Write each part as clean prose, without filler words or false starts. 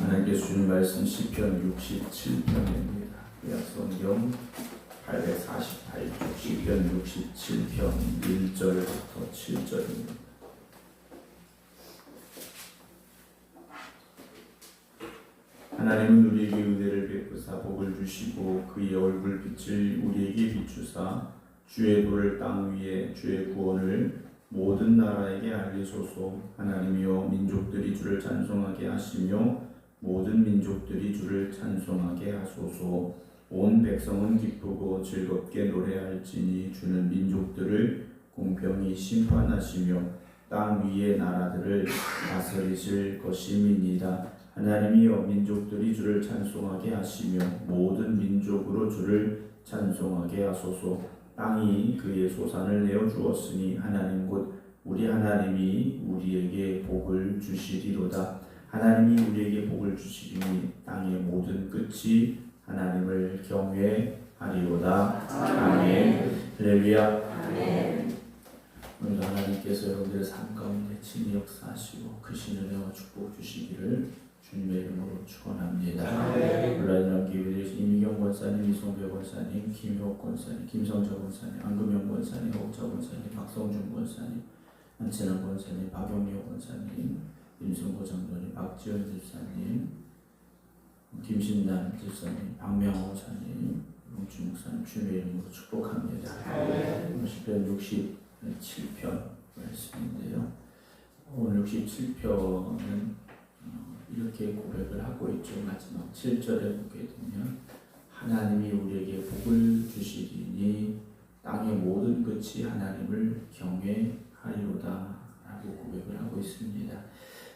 하나님께서 주는 말씀 시편 67편입니다. 구약성경 848쪽 시편 67편 1절부터 7절입니다. 하나님은 우리에게 은혜를 베푸사 복을 주시고 그의 얼굴빛을 우리에게 비추사 주의 도를 땅 위에 주의 구원을 모든 나라에게 알리소서. 하나님이여 민족들이 주를 찬송하게 하시며 모든 민족들이 주를 찬송하게 하소서. 온 백성은 기쁘고 즐겁게 노래할지니 주는 민족들을 공평히 심판하시며 땅 위의 나라들을 다스리실 것임이니이다. 하나님이여 민족들이 주를 찬송하게 하시며 모든 민족으로 주를 찬송하게 하소서. 땅이 그의 소산을 내어 주었으니 하나님 곧 우리 하나님이 우리에게 복을 주시리로다. 하나님이 우리에게 복을 주시리니 땅의 모든 끝이 하나님을 경외하리로다. 아멘. 할렐루야. 아멘. 오늘 하나님께서 여러분들의 삶 가운데 친히 역사하시고 크신 은혜와 축복 주시기를 주님의 이름으로 축원합니다. 블라디남 기회에 이미경 권사님, 이송배 권사님, 김효옥 권사님, 김성철 권사님, 안금영 권사님, 허옥자 권사님, 박성준 권사님, 안채남 권사님, 박영료 권사님, 임승고 장로님, 박지원 집사님, 김신남 집사님, 박명호 권사님, 용주 목사님 주님의 이름으로 축복합니다. 시편 67편 말씀인데요. 오늘 67편은 이렇게 고백을 하고 있죠. 마지막 7절에 보게 되면 하나님이 우리에게 복을 주시리니 땅의 모든 끝이 하나님을 경외하리로다 라고 고백을 하고 있습니다.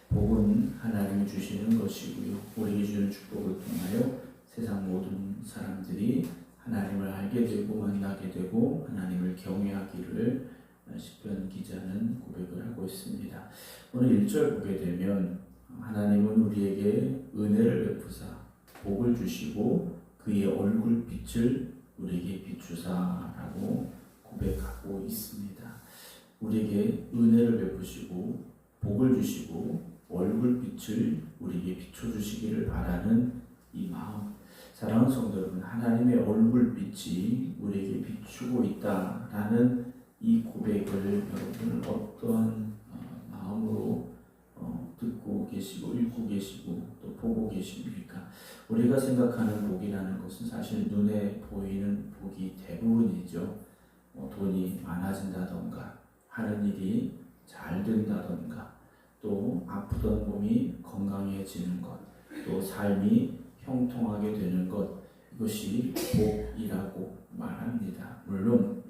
복은 하나님이 주시는 것이고요. 우리에게 주는 축복을 통하여 세상 모든 사람들이 하나님을 알게 되고 만나게 되고 하나님을 경외하기를 시편 기자는 고백을 하고 있습니다. 오늘 1절 보게 되면 하나님은 우리에게 은혜를 베푸사 복을 주시고 그의 얼굴빛을 우리에게 비추사라고 고백하고 있습니다. 우리에게 은혜를 베푸시고 복을 주시고 얼굴빛을 우리에게 비춰주시기를 바라는 이 마음. 사랑하는 성도 여러분, 하나님의 얼굴빛이 우리에게 비추고 있다라는 이 고백을 여러분은 어떠한 마음으로 듣고 계시고 읽고 계시고 또 보고 계십니까? 우리가 생각하는 복이라는 것은 사실 눈에 보이는 복이 대부분이죠. 돈이 많아진다던가 하는 일이 잘 된다던가 또 아프던 몸이 건강해지는 것, 또 삶이 형통하게 되는 것, 이것이 복이라고 말합니다. 물론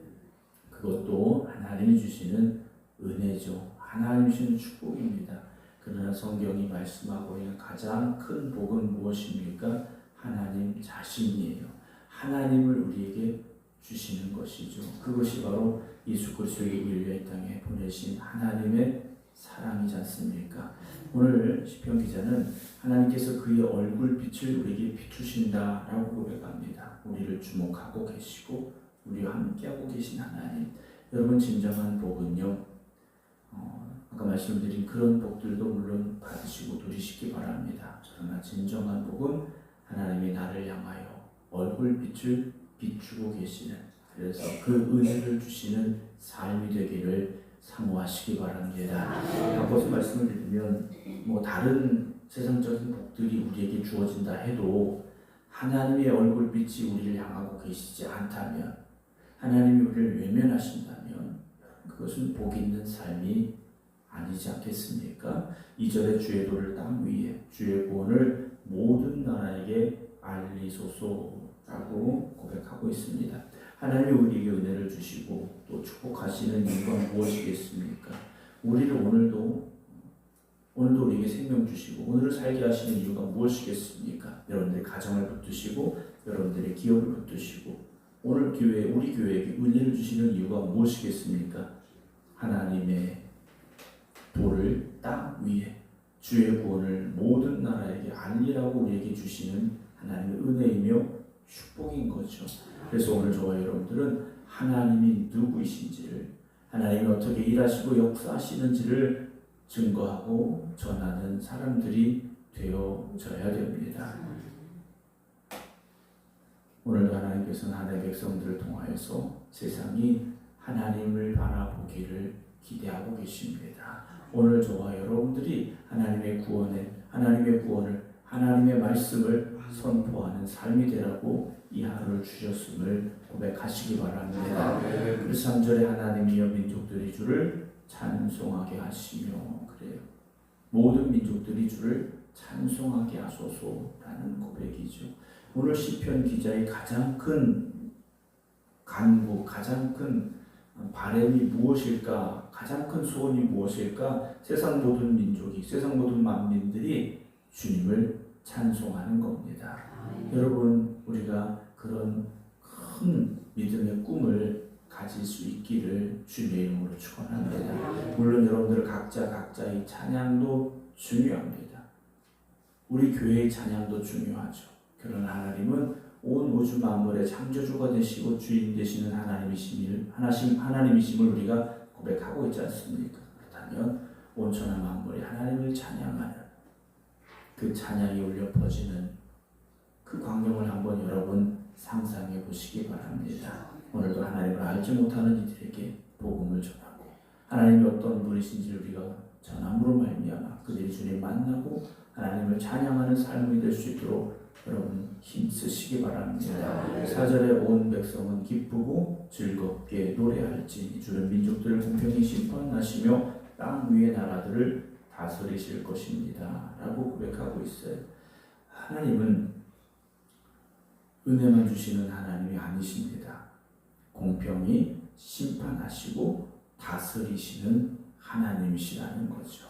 그것도 하나님이 주시는 은혜죠. 하나님이 주시는 축복입니다. 그러나 성경이 말씀하고 있는 가장 큰 복은 무엇입니까? 하나님 자신이에요. 하나님을 우리에게 주시는 것이죠. 그것이 바로 예수 그리스도에게 인류의 이 땅에 보내신 하나님의 사랑이지 않습니까? 오늘 시편 기자는 하나님께서 그의 얼굴빛을 우리에게 비추신다라고 고백합니다. 우리를 주목하고 계시고 우리와 함께하고 계신 하나님. 여러분, 진정한 복은요, 아까 말씀드린 그런 복들도 물론 받으시고 누리시기 바랍니다. 그러나 진정한 복은 하나님이 나를 향하여 얼굴빛을 비추고 계시는, 그래서 그 은혜를 주시는 삶이 되기를 사모하시기 바랍니다. 바꿔서 말씀을 드리면 다른 세상적인 복들이 우리에게 주어진다 해도 하나님의 얼굴빛이 우리를 향하고 계시지 않다면, 하나님이 우리를 외면하신다면 그것은 복 있는 삶이 아니지 않겠습니까? 2절에 주의 도를 땅 위에 주의 구원을 모든 나라에게 알리소서라고 고백하고 있습니다. 하나님이 우리에게 은혜를 주시고 또 축복하시는 이유가 무엇이겠습니까? 우리를 오늘도 우리에게 생명 주시고 오늘을 살게 하시는 이유가 무엇이겠습니까? 여러분들의 가정을 붙드시고 여러분들의 기업을 붙드시고 오늘 우리 교회에게 은혜를 주시는 이유가 무엇이겠습니까? 하나님의 도를 땅 위에 주의 구원을 모든 나라에게 알리라고 우리에게 주시는 하나님의 은혜이며 축복인 거죠. 그래서 오늘 저와 여러분들은 하나님이 누구이신지를, 하나님이 어떻게 일하시고 역사하시는지를 증거하고 전하는 사람들이 되어져야 됩니다. 오늘도 하나님께서는 하나님의 백성들을 통하여서 세상이 하나님을 바라보기를 기대하고 계십니다. 오늘 저와 여러분들이 하나님의 구원을 하나님의 말씀을 선포하는 삶이 되라고 이 하루를 주셨음을 고백하시기 바랍니다. 그래서 3절에 하나님이여 민족들이 주를 찬송하게 하시며, 그래요, 모든 민족들이 주를 찬송하게 하소서라는 고백이죠. 오늘 시편 기자의 가장 큰 간구, 가장 큰 바람이 무엇일까? 가장 큰 소원이 무엇일까? 세상 모든 민족이, 세상 모든 만민들이 주님을 찬송하는 겁니다. 여러분, 우리가 그런 큰 믿음의 꿈을 가질 수 있기를 주님의 이름으로 축원합니다. 물론 여러분들 각자의 찬양도 중요합니다. 우리 교회의 찬양도 중요하죠. 그러나 하나님은 온 우주 만물의 창조주가 되시고 주인 되시는 하나님이심을 우리가 고백하고 있지 않습니까? 그렇다면 온 천하 만물이 하나님을 찬양하는 그 찬양이 울려 퍼지는 그 광경을 한번 여러분 상상해 보시기 바랍니다. 오늘도 하나님을 알지 못하는 이들에게 복음을 전하고 하나님이 어떤 분이신지를 우리가 전함으로 말미암아 그들이 주님 만나고 하나님을 찬양하는 삶이 될 수 있도록 여러분 힘쓰시기 바랍니다. 4절에 온 백성은 기쁘고 즐겁게 노래할지니 주는 민족들을 공평히 심판하시며 땅 위의 나라들을 다스리실 것입니다 라고 고백하고 있어요. 하나님은 은혜만 주시는 하나님이 아니십니다. 공평히 심판하시고 다스리시는 하나님이시라는 거죠.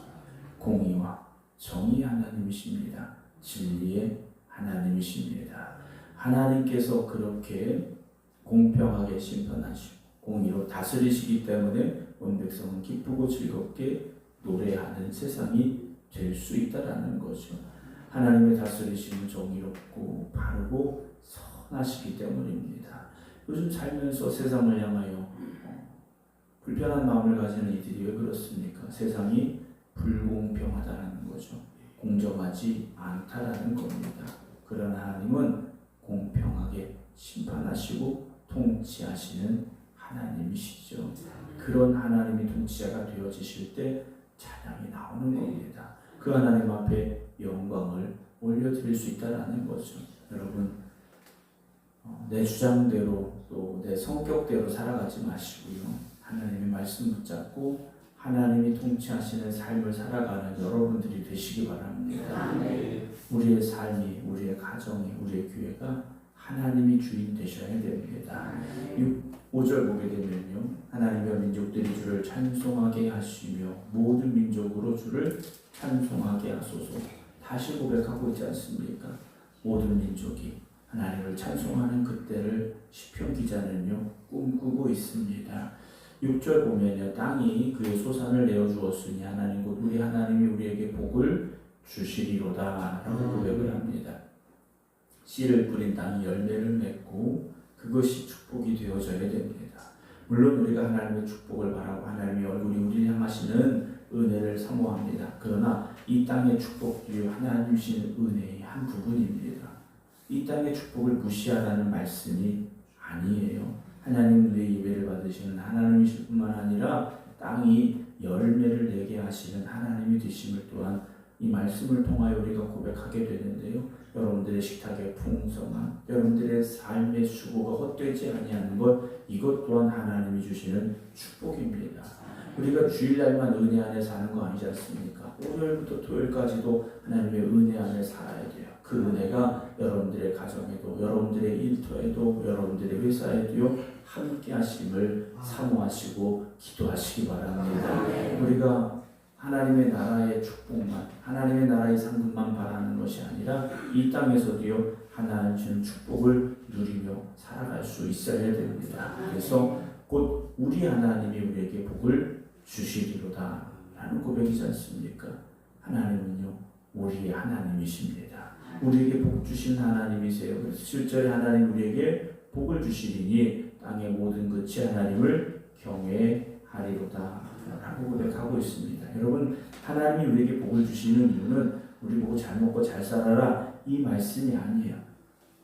공의와 정의 하나님이십니다. 진리의 하나님이십니다. 하나님께서 그렇게 공평하게 심판하시고 공의로 다스리시기 때문에 온 백성은 기쁘고 즐겁게 노래하는 세상이 될 수 있다라는 거죠. 하나님의 다스리심은 정의롭고 바르고 선하시기 때문입니다. 요즘 살면서 세상을 향하여 불편한 마음을 가지는 이들이 왜 그렇습니까? 세상이 불공평하다는 거죠. 공정하지 않다라는 겁니다. 그러나 하나님은 공평하게 심판하시고 통치하시는 하나님이시죠. 그런 하나님이 통치자가 되어지실 때 찬양이 나오는 겁니다. 그 하나님 앞에 영광을 올려드릴 수 있다라는 거죠. 여러분, 내 주장대로 또 내 성격대로 살아가지 마시고요. 하나님의 말씀 붙잡고 하나님이 통치하시는 삶을 살아가는 여러분들이 되시기 바랍니다. 우리의 삶이, 우리의 가정이, 우리의 교회가 하나님이 주인 되셔야 됩니다. 5절 보게 되면요, 하나님의 민족들이 주를 찬송하게 하시며 모든 민족으로 주를 찬송하게 하소서. 다시 고백하고 있지 않습니까? 모든 민족이 하나님을 찬송하는 그때를 시편 기자는요 꿈꾸고 있습니다. 6절 보면요, 땅이 그의 소산을 내어주었으니 하나님 곧 우리 하나님이 우리에게 복을 주시리로다 라고 고백을 합니다. 씨를 뿌린 땅이 열매를 맺고 그것이 축복이 되어져야 됩니다. 물론 우리가 하나님의 축복을 바라고 하나님의 얼굴이 우리를 향하시는 은혜를 사모합니다. 그러나 이 땅의 축복이 하나님 주시는 은혜의 한 부분입니다. 이 땅의 축복을 무시하라는 말씀이 아니에요. 하나님 우리의 예배를 받으시는 하나님이실 뿐만 아니라 땅이 열매를 내게 하시는 하나님이 되심을 또한 이 말씀을 통하여 우리가 고백하게 되는데요. 여러분들의 식탁의 풍성함, 여러분들의 삶의 수고가 헛되지 아니하는 것, 이것 또한 하나님이 주시는 축복입니다. 우리가 주일날만 은혜 안에 사는 거 아니지 않습니까? 오늘부터 토요일까지도 하나님의 은혜 안에 살아야 돼요. 그 은혜가 여러분들의 가정에도, 여러분들의 일터에도, 여러분들의 회사에도요 함께 하심을 사모하시고 기도하시기 바랍니다. 우리가 하나님의 나라의 축복만, 하나님의 나라의 상급만 바라는 것이 아니라 이 땅에서도요 하나님 주는 축복을 누리며 살아갈 수 있어야 됩니다. 그래서 곧 우리 하나님이 우리에게 복을 주시리로다 라는 고백이지 않습니까? 하나님은요 우리의 하나님이십니다. 우리에게 복 주신 하나님이세요. 그래서 7절에 하나님 우리에게 복을 주시리니 땅의 모든 끝이 하나님을 경외하리로다 라고 고백하고 있습니다. 여러분, 하나님이 우리에게 복을 주시는 이유는 우리 보고 잘 먹고 잘 살아라 이 말씀이 아니에요.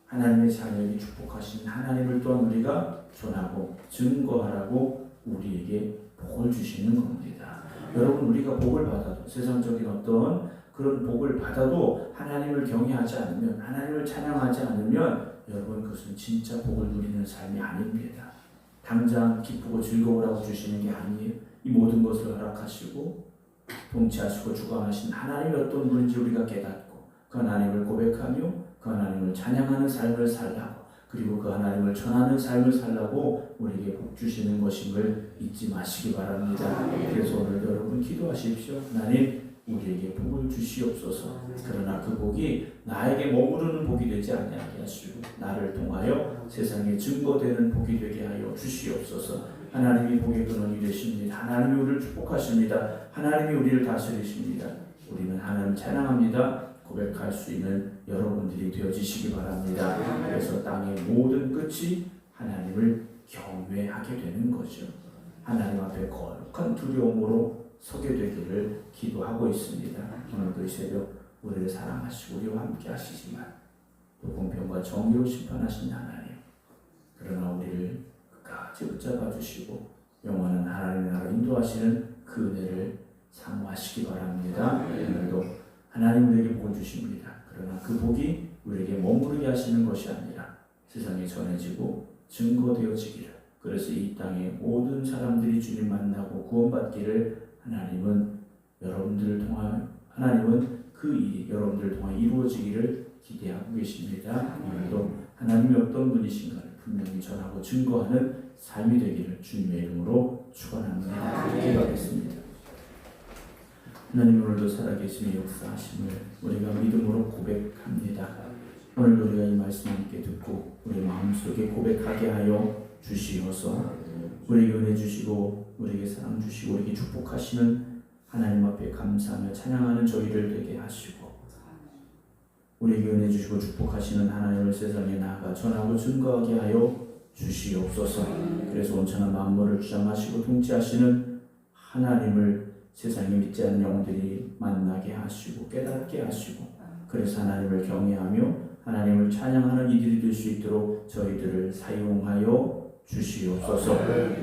하나님의 자녀에게 축복하신 하나님을 또한 우리가 전하고 증거하라고 우리에게 복을 주시는 겁니다. 여러분, 우리가 복을 받아도 세상적인 어떤 그런 복을 받아도 하나님을 경외하지 않으면, 하나님을 찬양하지 않으면 여러분, 그것은 진짜 복을 누리는 삶이 아닙니다. 당장 기쁘고 즐거우라고 주시는 게 아니에요. 이 모든 것을 허락하시고 통치하시고 주관하신 하나님이 어떤 분인지 우리가 깨닫고 그 하나님을 고백하며 그 하나님을 찬양하는 삶을 살라고, 그리고 그 하나님을 전하는 삶을 살라고 우리에게 복 주시는 것임을 잊지 마시기 바랍니다. 그래서 오늘 여러분 기도하십시오. 하나님, 우리에게 복을 주시옵소서. 그러나 그 복이 나에게 머무르는 복이 되지 아니하게 하시고 나를 통하여 세상에 증거되는 복이 되게 하여 주시옵소서. 하나님이 복의 근원이 되십니다. 하나님이 우리를 축복하십니다. 하나님이 우리를 다스리십니다. 우리는 하나님 찬양합니다. 고백할 수 있는 여러분들이 되어지시기 바랍니다. 그래서 땅의 모든 끝이 하나님을 경외하게 되는 거죠. 하나님 앞에 거룩한 두려움으로 서게 되기를 기도하고 있습니다. 오늘도 이 새벽 우리를 사랑하시고 우리와 함께 하시지만 또 공평과 정의로 심판하신 하나님, 그러나 우리를 끝까지 붙잡아 주시고 영원한 하나님의 나라로 인도하시는 그 은혜를 사모하시기 바랍니다. 오늘도 하나님 우리에게 복을 주십니다. 그러나 그 복이 우리에게 머무르게 하시는 것이 아니라 세상에 전해지고 증거되어지기를, 그래서 이 땅의 모든 사람들이 주님 만나고 구원받기를 하나님은 여러분들을 통하여, 하나님은 그 일이 여러분들을 통하여 이루어지기를 기대하고 계십니다. 오늘도 하나님이 어떤 분이신가를 분명히 전하고 증거하는 삶이 되기를 주님의 이름으로 축원합니다. 기도하겠습니다. 하나님, 오늘도 살아계심의 역사하심을 우리가 믿음으로 고백합니다. 오늘도 우리가 이 말씀 함께 듣고 우리 마음속에 고백하게 하여 주시어서 우리에게 은혜 주시고 우리에게 사랑 주시고 우리에게 축복하시는 하나님 앞에 감사하며 찬양하는 저희를 되게 하시고 우리에게 은혜 주시고 축복하시는 하나님을 세상에 나아가 전하고 증거하게 하여 주시옵소서. 그래서 온전한 만물을 주장하시고 통치하시는 하나님을 세상에 믿지 않는 영혼들이 만나게 하시고 깨닫게 하시고, 그래서 하나님을 경외하며 하나님을 찬양하는 이들이 될 수 있도록 저희들을 사용하여 주시옵소서.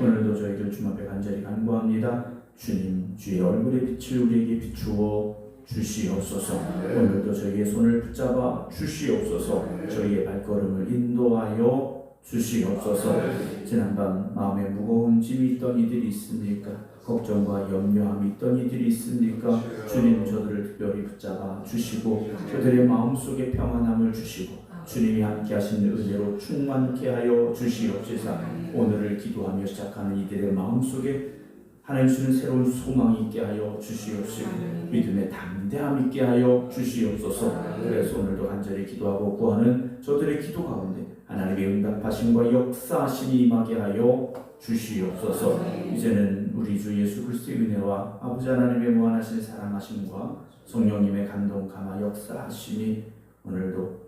오늘도 저희들 주님 앞에 간절히 간구합니다. 주님, 주의 얼굴의 빛을 우리에게 비추어 주시옵소서. 오늘도 저희의 손을 붙잡아 주시옵소서. 저희의 발걸음을 인도하여 주시옵소서. 지난밤 마음에 무거운 짐이 있던 이들이 있습니까? 걱정과 염려함이 있던 이들이 있습니까? 주님, 저들을 특별히 붙잡아 주시고 저들의 마음속에 평안함을 주시고 주님이 함께 하시는 은혜로 충만케 하여 주시옵소서. 오늘을 기도하며 시작하는 이들의 마음속에 하나님 주는 새로운 소망이 있게 하여 주시옵시고 믿음의 담대함 있게 하여 주시옵소서. 그래서 오늘도 간절히 기도하고 구하는 저들의 기도 가운데 하나님의 응답하심과 역사하심이 임하게 하여 주시옵소서. 이제는 우리 주 예수 그리스도의 은혜와 아버지 하나님의 무한하신 사랑하심과 성령님의 감동 감화 역사하심이 오늘도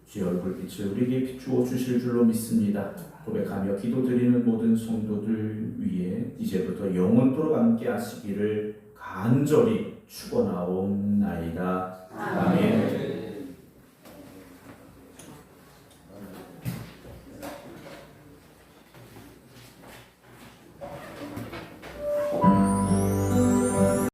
주의 얼굴빛을 우리에게 비추어 주실 줄로 믿습니다. 고백하며 기도드리는 모든 성도들 위해 이제부터 영원토록 함께 하시기를 간절히 축원하옵나이다. 아멘.